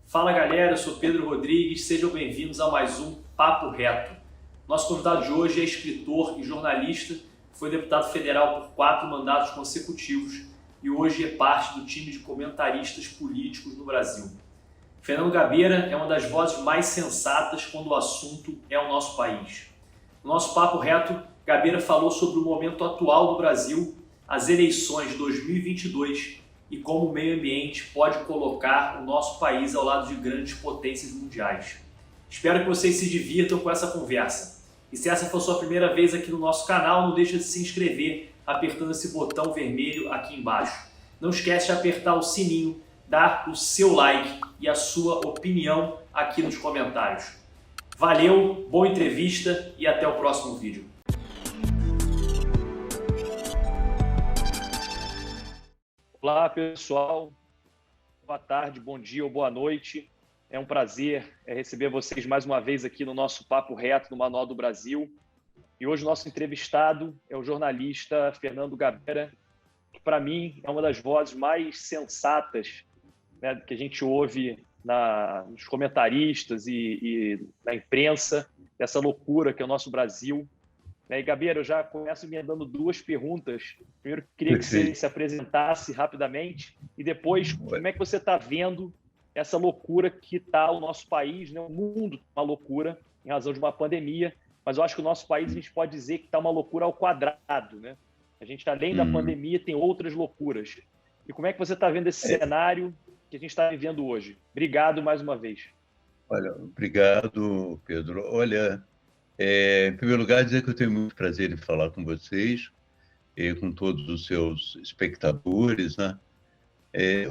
Fala galera, eu sou Pedro Rodrigues, sejam bem-vindos a mais um Papo Reto. Nosso convidado de hoje é escritor e jornalista, foi deputado federal por 4 mandatos consecutivos e hoje é parte do time de comentaristas políticos no Brasil. Fernando Gabeira é uma das vozes mais sensatas quando o assunto é o nosso país. No nosso Papo Reto, Gabeira falou sobre o momento atual do Brasil, as eleições de 2022 e como o meio ambiente pode colocar o nosso país ao lado de grandes potências mundiais. Espero que vocês se divirtam com essa conversa. E se essa for sua primeira vez aqui no nosso canal, não deixe de se inscrever apertando esse botão vermelho aqui embaixo. Não esquece de apertar o sininho, dar o seu like e a sua opinião aqui nos comentários. Valeu, boa entrevista e até o próximo vídeo. Olá, pessoal. Boa tarde, bom dia ou boa noite. É um prazer receber vocês mais uma vez aqui no nosso Papo Reto do Manual do Brasil. E hoje o nosso entrevistado é o jornalista Fernando Gabeira, que para mim é uma das vozes mais sensatas, né, que a gente ouve nos comentaristas e na imprensa, dessa loucura que é o nosso Brasil. E Gabeira, eu já começo me dando 2 perguntas. Primeiro, queria que você se apresentasse rapidamente e depois, como é que você está vendo essa loucura que está o nosso país, né? O mundo está uma loucura em razão de uma pandemia, mas eu acho que o nosso país a gente pode dizer que está uma loucura ao quadrado, né? A gente, além da pandemia, tem outras loucuras. E como é que você está vendo esse cenário que a gente está vivendo hoje? Obrigado mais uma vez. Olha, obrigado, Pedro. Olha, em primeiro lugar, dizer que eu tenho muito prazer em falar com vocês e com todos os seus espectadores, né?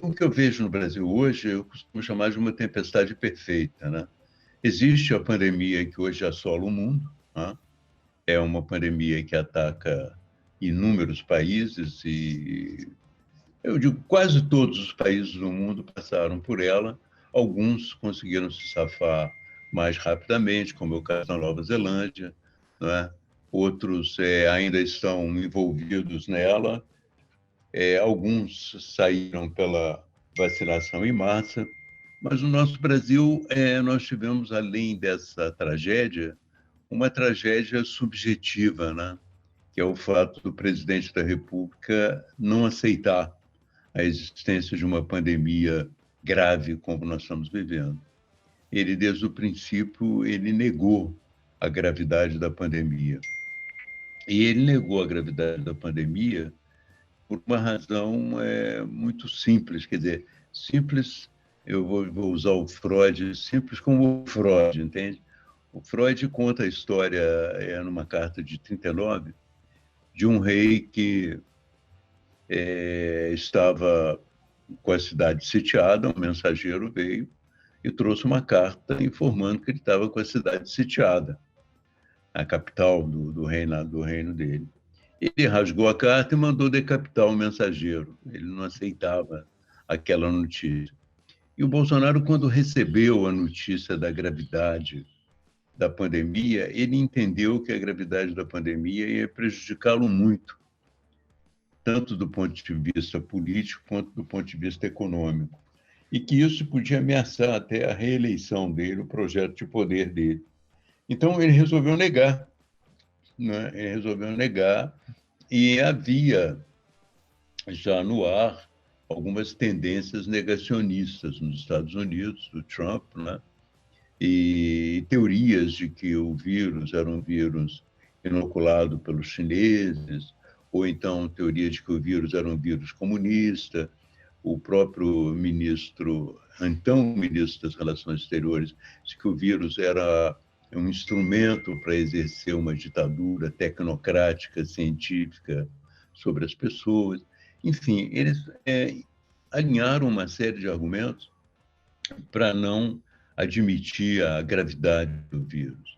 O que eu vejo no Brasil hoje, eu costumo chamar de uma tempestade perfeita, né? Existe a pandemia que hoje assola o mundo, né? É uma pandemia que ataca inúmeros países e, eu digo, quase todos os países do mundo passaram por ela. Alguns conseguiram se safar mais rapidamente, como é o caso da Nova Zelândia, não é? Outros ainda estão envolvidos nela. Alguns saíram pela vacinação em massa, mas no nosso Brasil nós tivemos, além dessa tragédia, uma tragédia subjetiva, né? Que é o fato do presidente da República não aceitar a existência de uma pandemia grave como nós estamos vivendo. Ele, desde o princípio, ele negou a gravidade da pandemia. E ele negou a gravidade da pandemia por uma razão muito simples, quer dizer, simples, eu vou usar o Freud, simples como o Freud, entende? O Freud conta a história, numa carta de 39, de um rei que estava com a cidade sitiada, um mensageiro veio e trouxe uma carta informando que ele estava com a cidade sitiada, a capital do reino dele. Ele rasgou a carta e mandou decapitar o mensageiro. Ele não aceitava aquela notícia. E o Bolsonaro, quando recebeu a notícia da gravidade da pandemia, ele entendeu que a gravidade da pandemia ia prejudicá-lo muito, tanto do ponto de vista político quanto do ponto de vista econômico, e que isso podia ameaçar até a reeleição dele, o projeto de poder dele. Então, ele resolveu negar, né? Ele resolveu negar, e havia já no ar algumas tendências negacionistas nos Estados Unidos, do Trump, né? E teorias de que o vírus era um vírus inoculado pelos chineses, ou então teoria de que o vírus era um vírus comunista. O próprio então ministro das Relações Exteriores, disse que o vírus era um instrumento para exercer uma ditadura tecnocrática, científica sobre as pessoas. Enfim, eles alinharam uma série de argumentos para não admitir a gravidade do vírus.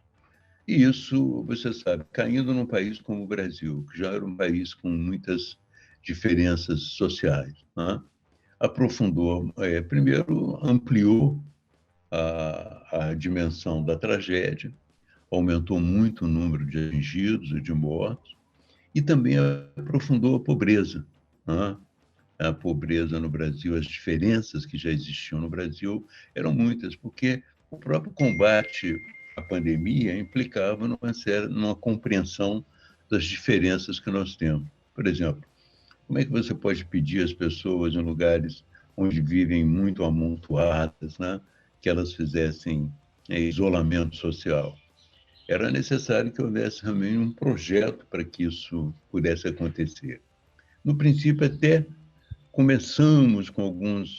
E isso, você sabe, caindo num país como o Brasil, que já era um país com muitas diferenças sociais, né? Aprofundou, primeiro ampliou a dimensão da tragédia, aumentou muito o número de atingidos e de mortos, e também aprofundou a pobreza, né? a pobreza no Brasil, as diferenças que já existiam no Brasil eram muitas, porque o próprio combate à pandemia implicava numa compreensão das diferenças que nós temos. Por exemplo, como é que você pode pedir às pessoas em lugares onde vivem muito amontoadas, né, que elas fizessem isolamento social? Era necessário que houvesse também um projeto para que isso pudesse acontecer. No princípio, até começamos com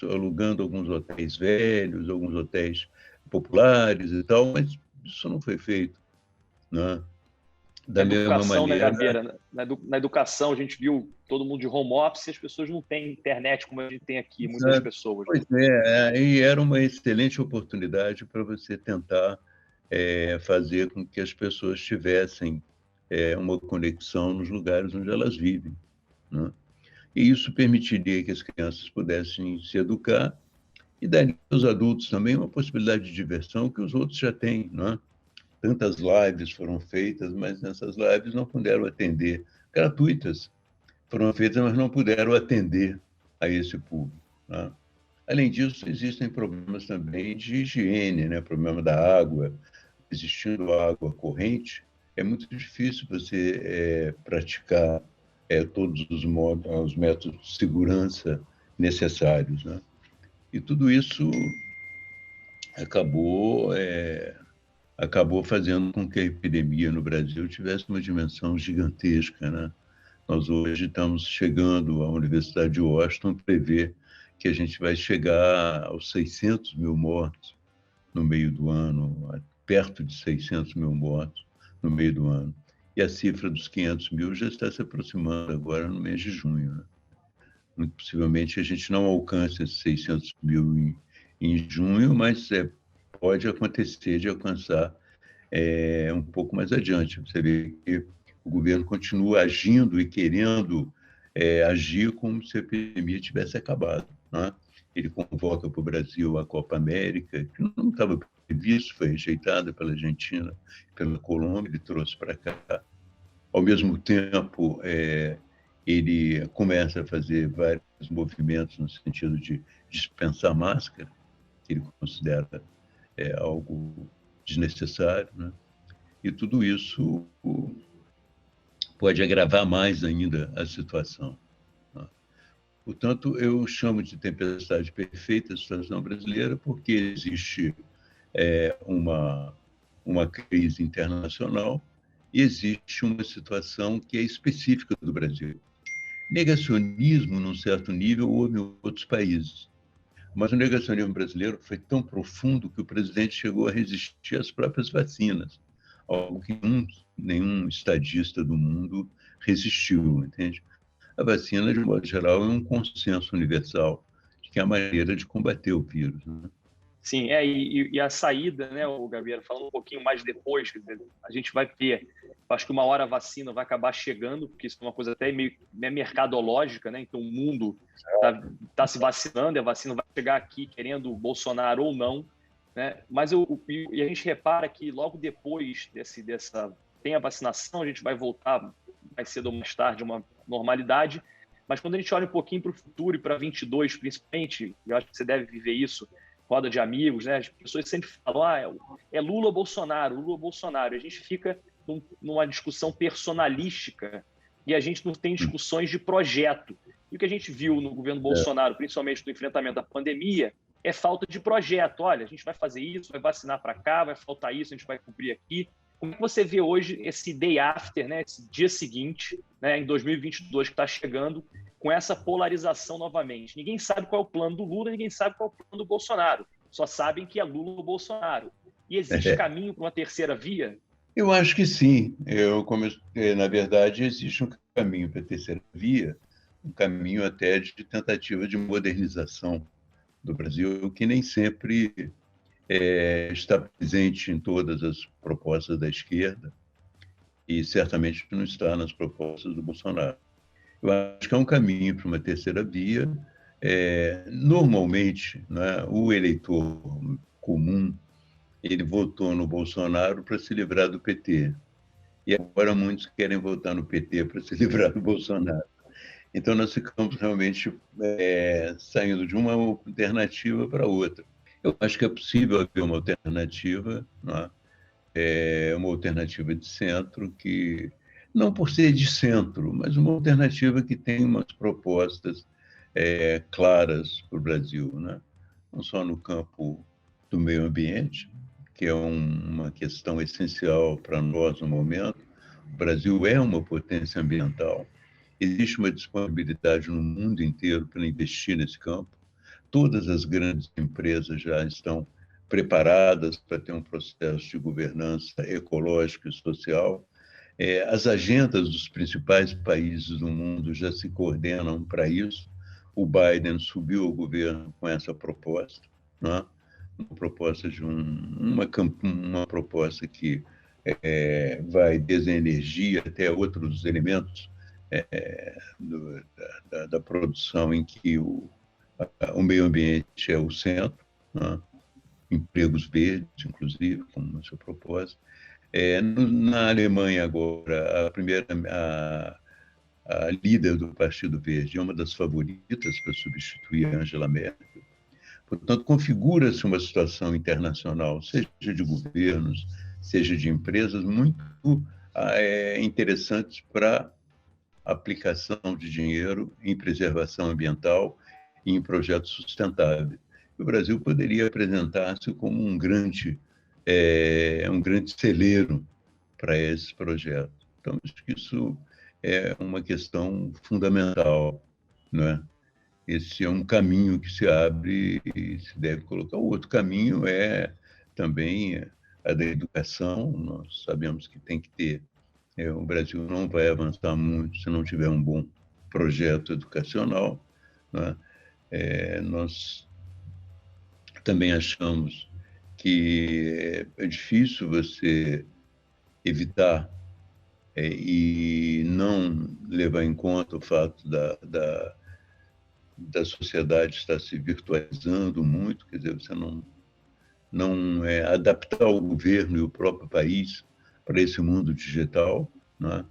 alugando alguns hotéis velhos, alguns hotéis populares e tal, mas isso não foi feito, né? Na Da mesma educação, né, maneira. Gabeira? Na educação, a gente viu todo mundo de home office e as pessoas não têm internet como a gente tem aqui, muitas pessoas. Pois é, e era uma excelente oportunidade para você tentar fazer com que as pessoas tivessem uma conexão nos lugares onde elas vivem, né? E isso permitiria que as crianças pudessem se educar e daria aos adultos também uma possibilidade de diversão que os outros já têm, não é? Tantas lives foram feitas, mas nessas lives não puderam atender, gratuitas, foram feitas, mas não puderam atender a esse público, né? Além disso, existem problemas também de higiene, né? Problema da água. Existindo água corrente, é muito difícil você praticar todos os métodos de segurança necessários, né? E tudo isso acabou acabou fazendo com que a epidemia no Brasil tivesse uma dimensão gigantesca, né? Nós hoje estamos chegando, a Universidade de Washington prevê que a gente vai chegar aos 600 mil mortos no meio do ano, perto de 600 mil mortos no meio do ano. E a cifra dos 500 mil já está se aproximando agora no mês de junho, né? Muito possivelmente a gente não alcance esses 600 mil em junho, mas pode acontecer de alcançar um pouco mais adiante. Você vê que o governo continua agindo e querendo agir como se a epidemia tivesse acabado, né? Ele convoca para o Brasil a Copa América, que não estava previsto, foi rejeitada pela Argentina, pela Colômbia, ele trouxe para cá. Ao mesmo tempo, ele começa a fazer vários movimentos no sentido de dispensar máscara, que ele considera algo desnecessário, né? E tudo isso pode agravar mais ainda a situação, né? Portanto, eu chamo de tempestade perfeita a situação brasileira porque existe uma crise internacional e existe uma situação que é específica do Brasil. Negacionismo, num certo nível, houve em outros países, mas o negacionismo brasileiro foi tão profundo que o presidente chegou a resistir às próprias vacinas, algo que nenhum estadista do mundo resistiu, entende? A vacina, de modo geral, é um consenso universal de que é a maneira de combater o vírus, né? Sim, e a saída, né, o Gabriel, falando um pouquinho mais depois, quer dizer, a gente vai ter, acho que uma hora a vacina vai acabar chegando, porque isso é uma coisa até meio mercadológica, né? Então o mundo tá se vacinando e a vacina vai chegar aqui querendo o Bolsonaro ou não, né? Mas e a gente repara que logo depois tem a vacinação, a gente vai voltar mais cedo ou mais tarde a uma normalidade, mas quando a gente olha um pouquinho para o futuro e para 22 principalmente, eu acho que você deve viver isso, roda de amigos, né? As pessoas sempre falam, é Lula ou Bolsonaro, Lula ou Bolsonaro. A gente fica numa discussão personalística e a gente não tem discussões de projeto. E o que a gente viu no governo Bolsonaro, principalmente no enfrentamento à pandemia, é falta de projeto. Olha, a gente vai fazer isso, vai vacinar para cá, vai faltar isso, a gente vai cumprir aqui. Como é que você vê hoje esse day after, né? Esse dia seguinte, né, em 2022, que está chegando, com essa polarização novamente? Ninguém sabe qual é o plano do Lula, ninguém sabe qual é o plano do Bolsonaro. Só sabem que é Lula ou Bolsonaro. E existe caminho para uma terceira via? Eu acho que sim. Na verdade, existe um caminho para a terceira via, um caminho até de tentativa de modernização do Brasil, que nem sempre está presente em todas as propostas da esquerda e certamente não está nas propostas do Bolsonaro. Eu acho que é um caminho para uma terceira via. Normalmente, né, o eleitor comum ele votou no Bolsonaro para se livrar do PT. E agora muitos querem votar no PT para se livrar do Bolsonaro. Então, nós ficamos realmente saindo de uma alternativa para outra. Eu acho que é possível haver uma alternativa, não é? Uma alternativa de centro que, não por ser de centro, mas uma alternativa que tem umas propostas claras para o Brasil, né? Não só no campo do meio ambiente, que é uma questão essencial para nós no momento. O Brasil é uma potência ambiental. Existe uma disponibilidade no mundo inteiro para investir nesse campo. Todas as grandes empresas já estão preparadas para ter um processo de governança ecológica e social. As agendas dos principais países do mundo já se coordenam para isso. O Biden subiu ao governo com essa proposta, né? Uma proposta de uma proposta que vai desde a energia até outros elementos da produção em que o meio ambiente é o centro, né? Empregos verdes, inclusive, como essa proposta. Na Alemanha agora, a líder do Partido Verde é uma das favoritas para substituir a Angela Merkel. Portanto, configura-se uma situação internacional, seja de governos, seja de empresas, muito interessantes para aplicação de dinheiro em preservação ambiental e em projetos sustentáveis. O Brasil poderia apresentar-se como um grande celeiro para esse projeto. Então, acho que isso é uma questão fundamental, não é? Esse é um caminho que se abre e se deve colocar. O outro caminho é também a da educação. Nós sabemos que tem que ter. O Brasil não vai avançar muito se não tiver um bom projeto educacional, né? Nós também achamos que é difícil você evitar e não levar em conta o fato da sociedade estar se virtualizando muito, quer dizer, você não adaptar o governo e o próprio país para esse mundo digital, né?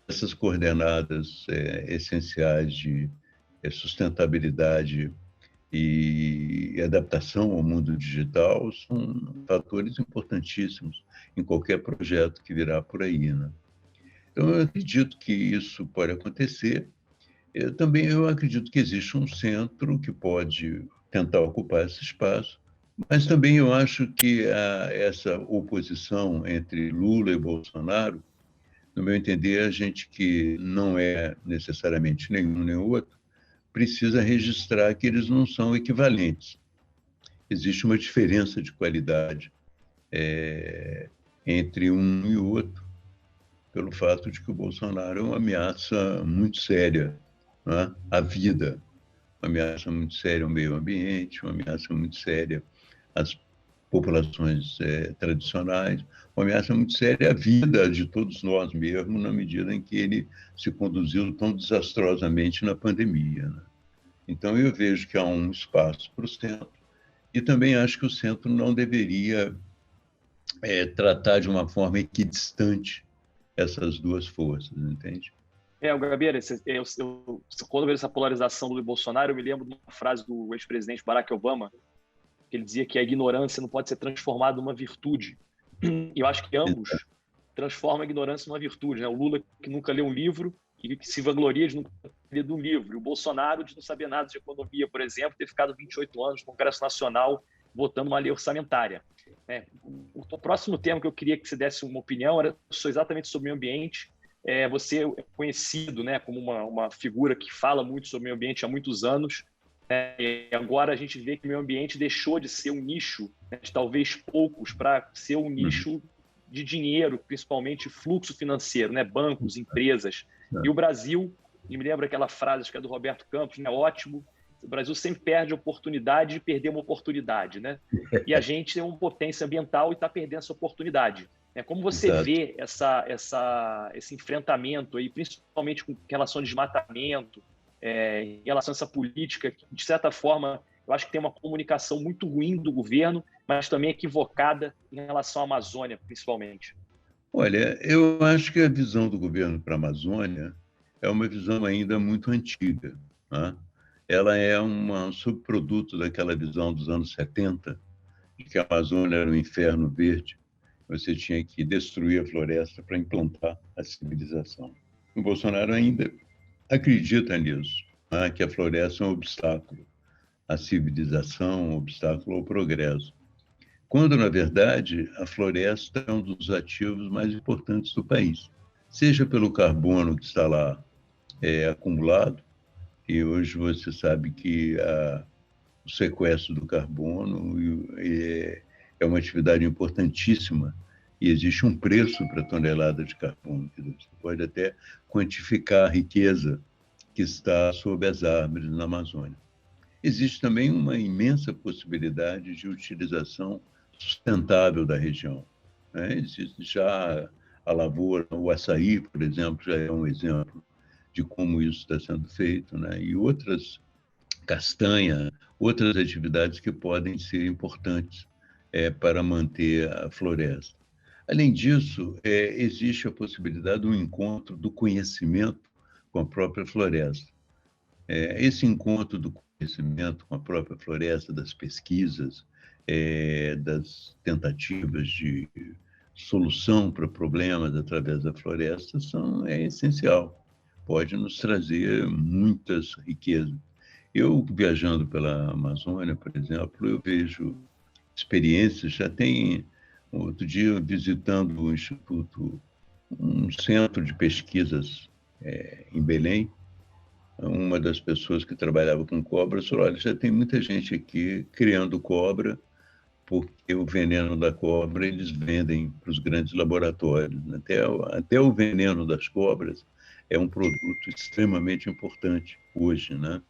Essas coordenadas essenciais de sustentabilidade e adaptação ao mundo digital são fatores importantíssimos em qualquer projeto que virá por aí, né? Então, eu acredito que isso pode acontecer. Eu acredito que existe um centro que pode tentar ocupar esse espaço, mas também eu acho que essa oposição entre Lula e Bolsonaro, no meu entender, a gente que não é necessariamente nenhum nem outro, precisa registrar que eles não são equivalentes. Existe uma diferença de qualidade entre um e o outro, pelo fato de que o Bolsonaro é uma ameaça muito séria, né, à vida, uma ameaça muito séria ao meio ambiente, uma ameaça muito séria às populações tradicionais, uma ameaça muito séria à vida de todos nós mesmos, na medida em que ele se conduziu tão desastrosamente na pandemia, né? Então, eu vejo que há um espaço para o centro e também acho que o centro não deveria tratar de uma forma equidistante essas duas forças, entende? Gabriel, quando eu vejo essa polarização do Lula e Bolsonaro, eu me lembro de uma frase do ex-presidente Barack Obama, que ele dizia que a ignorância não pode ser transformada numa virtude. E eu acho que ambos transformam a ignorância numa virtude, né? O Lula, que nunca leu um livro e que se vangloria de nunca ter lido um livro. E o Bolsonaro, de não saber nada de economia, por exemplo, ter ficado 28 anos no Congresso Nacional votando uma lei orçamentária. O próximo tema que eu queria que você desse uma opinião era exatamente sobre o meio ambiente. Você é conhecido, né, como uma figura que fala muito sobre o meio ambiente há muitos anos. E agora a gente vê que o meio ambiente deixou de ser um nicho, né, de talvez poucos, para ser um nicho de dinheiro, principalmente fluxo financeiro, né, bancos, empresas. E o Brasil, me lembra aquela frase, acho que é do Roberto Campos, né, ótimo, o Brasil sempre perde a oportunidade de perder uma oportunididade, né? E a gente é uma potência ambiental e está perdendo essa oportunidade. Como você vê esse enfrentamento, aí, principalmente com relação ao desmatamento, em relação a essa política, que, de certa forma, eu acho que tem uma comunicação muito ruim do governo, mas também equivocada em relação à Amazônia, principalmente? Olha, eu acho que a visão do governo para a Amazônia é uma visão ainda muito antiga, né? Ela é um subproduto daquela visão dos anos 70, de que a Amazônia era um inferno verde. Você tinha que destruir a floresta para implantar a civilização. O Bolsonaro ainda acredita nisso, né? Que a floresta é um obstáculo à civilização, um obstáculo ao progresso. Quando, na verdade, a floresta é um dos ativos mais importantes do país, seja pelo carbono que está lá acumulado, e hoje você sabe que o sequestro do carbono é uma atividade importantíssima e existe um preço para a tonelada de carbono. Você pode até quantificar a riqueza que está sob as árvores na Amazônia. Existe também uma imensa possibilidade de utilização sustentável da região, né? Existe já a lavoura, o açaí, por exemplo, já é um exemplo de como isso está sendo feito, né? E outras, castanha, outras atividades que podem ser importantes para manter a floresta. Além disso, existe a possibilidade do encontro do conhecimento com a própria floresta. Esse encontro do conhecimento com a própria floresta, das pesquisas, das tentativas de solução para problemas através da floresta é essencial. Pode nos trazer muitas riquezas. Eu, viajando pela Amazônia, por exemplo, eu vejo experiências, já tem, outro dia, visitando o Instituto, um centro de pesquisas em Belém, uma das pessoas que trabalhava com cobras falou, olha, já tem muita gente aqui criando cobra, porque o veneno da cobra eles vendem para os grandes laboratórios. Até o veneno das cobras é um produto extremamente importante hoje, né?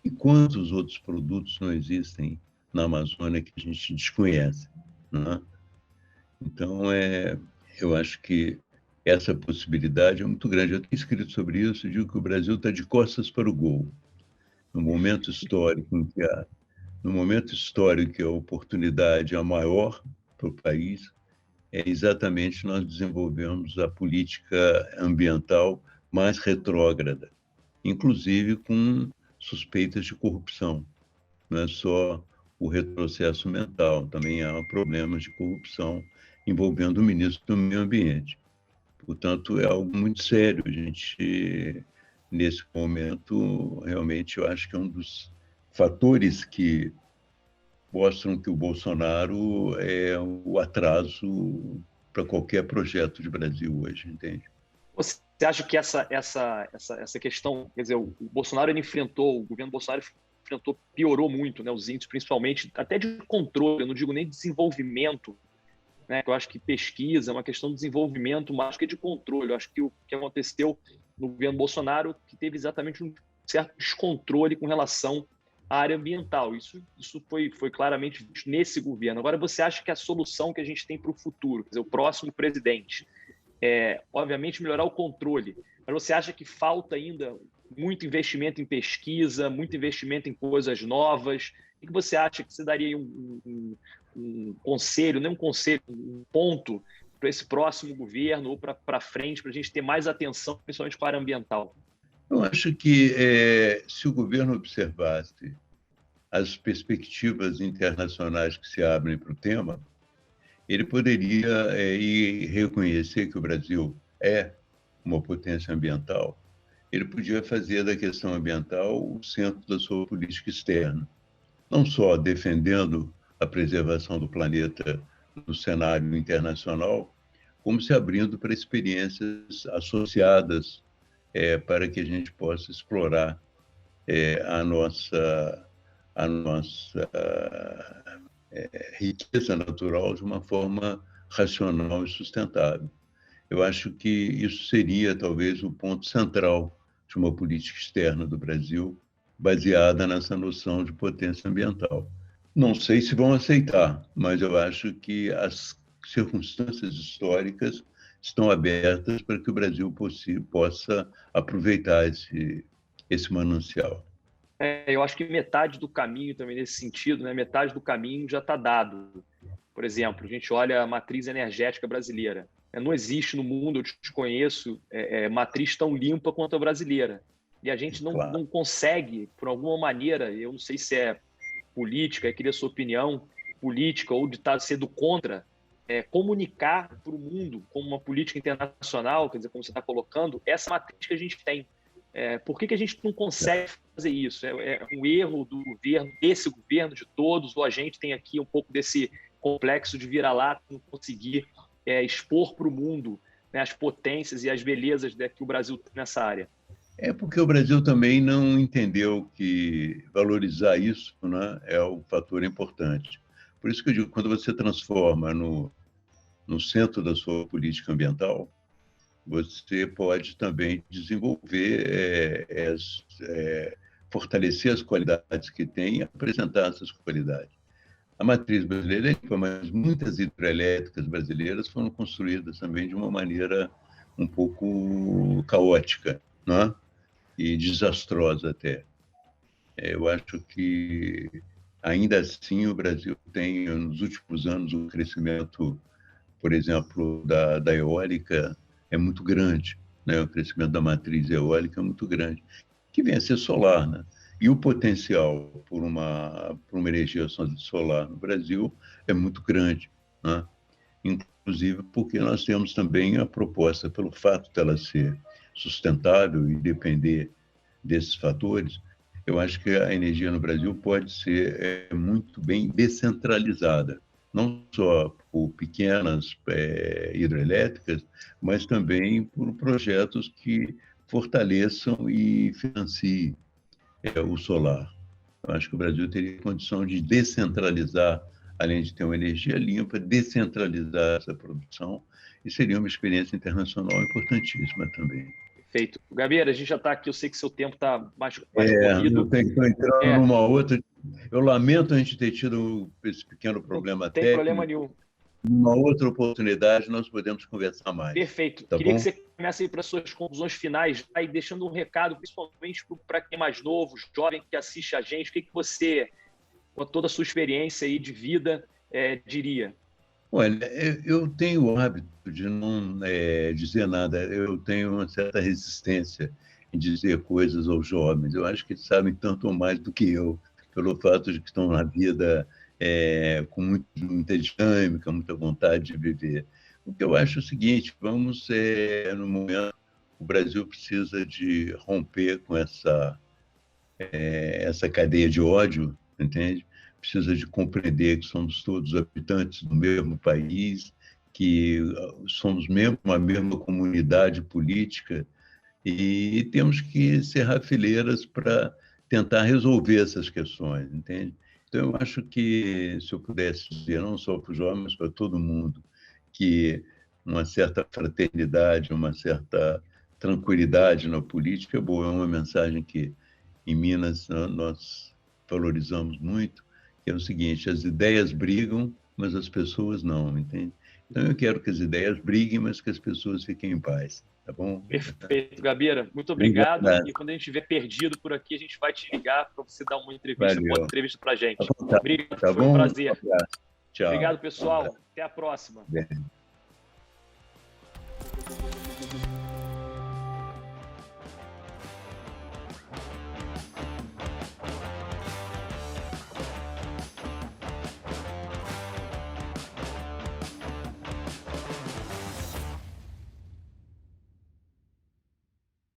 E quantos outros produtos não existem na Amazônia que a gente desconhece, né? Então, eu acho que essa possibilidade é muito grande. Eu tenho escrito sobre isso, digo que o Brasil está de costas para o gol. No momento histórico em que a oportunidade é maior para o país, exatamente nós desenvolvemos a política ambiental mais retrógrada, inclusive com suspeitas de corrupção. Não é só o retrocesso mental, também há problemas de corrupção envolvendo o ministro do Meio Ambiente. Portanto, é algo muito sério. A gente, nesse momento, realmente, eu acho que é um dos fatores que mostram que o Bolsonaro é o atraso para qualquer projeto de Brasil hoje, entende? Você acha que essa questão, quer dizer, o Bolsonaro o governo Bolsonaro enfrentou, piorou muito, né, os índices, principalmente até de controle, eu não digo nem de desenvolvimento, né, eu acho que pesquisa é uma questão de desenvolvimento mais que de controle. Eu acho que o que aconteceu no governo Bolsonaro que teve exatamente um certo descontrole com relação à área ambiental. Isso foi claramente visto nesse governo. Agora, você acha que a solução que a gente tem para o futuro, quer dizer, o próximo presidente, obviamente, melhorar o controle, mas você acha que falta ainda muito investimento em pesquisa, muito investimento em coisas novas? O que você acha que você daria um conselho, nem um conselho, um ponto para esse próximo governo ou para frente, para a gente ter mais atenção, principalmente para a área ambiental? Eu acho que se o governo observasse as perspectivas internacionais que se abrem para o tema, ele poderia reconhecer que o Brasil é uma potência ambiental, ele podia fazer da questão ambiental o centro da sua política externa, não só defendendo a preservação do planeta no cenário internacional, como se abrindo para experiências associadas para que a gente possa explorar a nossa riqueza natural de uma forma racional e sustentável. Eu acho que isso seria, talvez, o ponto central de uma política externa do Brasil, baseada nessa noção de potência ambiental. Não sei se vão aceitar, mas eu acho que as circunstâncias históricas estão abertas para que o Brasil possa aproveitar esse manancial. Eu acho que metade do caminho também nesse sentido, né? Metade do caminho já está dado. Por exemplo, a gente olha a matriz energética brasileira. Não existe no mundo, eu desconheço, matriz tão limpa quanto a brasileira. E a gente não consegue, por alguma maneira, eu não sei se é política, eu queria a sua opinião, política ou de estar sendo contra, comunicar para o mundo como uma política internacional, quer dizer, como você está colocando, essa matriz que a gente tem. Por que a gente não consegue fazer isso? É um erro do governo, desse governo, de todos, ou a gente tem aqui um pouco desse complexo de vira-lata, não conseguir expor para o mundo, né, as potências e as belezas que o Brasil tem nessa área? É porque o Brasil também não entendeu que valorizar isso, né, é um fator importante. Por isso que eu digo, quando você transforma no centro da sua política ambiental, você pode também desenvolver, fortalecer as qualidades que tem e apresentar essas qualidades. A matriz brasileira é limpa, mas muitas hidrelétricas brasileiras foram construídas também de uma maneira um pouco caótica, né? E desastrosa até. Eu acho que, ainda assim, o Brasil tem, nos últimos anos, um crescimento, por exemplo, da eólica é muito grande, né? O crescimento da matriz eólica é muito grande, que vem a ser solar, né? E o potencial por uma energia solar no Brasil é muito grande, né? Inclusive porque nós temos também a proposta, pelo fato dela ser sustentável e depender desses fatores, eu acho que a energia no Brasil pode ser muito bem descentralizada, não só por pequenas hidrelétricas, mas também por projetos que fortaleçam e financiem o solar. Eu acho que o Brasil teria condição de descentralizar, além de ter uma energia limpa, descentralizar essa produção, e seria uma experiência internacional importantíssima também. Perfeito. Gabeira, a gente já está aqui, eu sei que seu tempo está mais corrido. Estou entrando numa outra. Eu lamento a gente ter tido esse pequeno problema técnico. Não tem problema nenhum. Numa outra oportunidade, nós podemos conversar mais. Perfeito. Tá Queria bom? que você comece aí para as suas conclusões finais, aí deixando um recado, principalmente para quem é mais novo, jovem que assiste a gente, o que você, com toda a sua experiência aí de vida, diria? Olha, eu tenho o hábito de não dizer nada. Eu tenho uma certa resistência em dizer coisas aos jovens. Eu acho que eles sabem tanto ou mais do que eu, pelo fato de que estão na vida com muita dinâmica, muita vontade de viver. O que eu acho é o seguinte: vamos, no momento, o Brasil precisa de romper com essa cadeia de ódio, entende? Precisa de compreender que somos todos habitantes do mesmo país, que somos uma mesma comunidade política e temos que cerrar fileiras para tentar resolver essas questões, entende? Então, eu acho que, se eu pudesse dizer, não só para os jovens, mas para todo mundo, que uma certa fraternidade, uma certa tranquilidade na política é boa. É uma mensagem que, em Minas, nós valorizamos muito, que é o seguinte: as ideias brigam, mas as pessoas não, entende? Então, eu quero que as ideias briguem, mas que as pessoas fiquem em paz, tá bom? Perfeito, Gabeira. Muito obrigado. E quando a gente estiver perdido por aqui, a gente vai te ligar para você dar uma entrevista, Valeu. boa entrevista para a gente. Tá, obrigado, tá foi bom? um prazer. Tchau. Obrigado, pessoal. Até a próxima. Bem.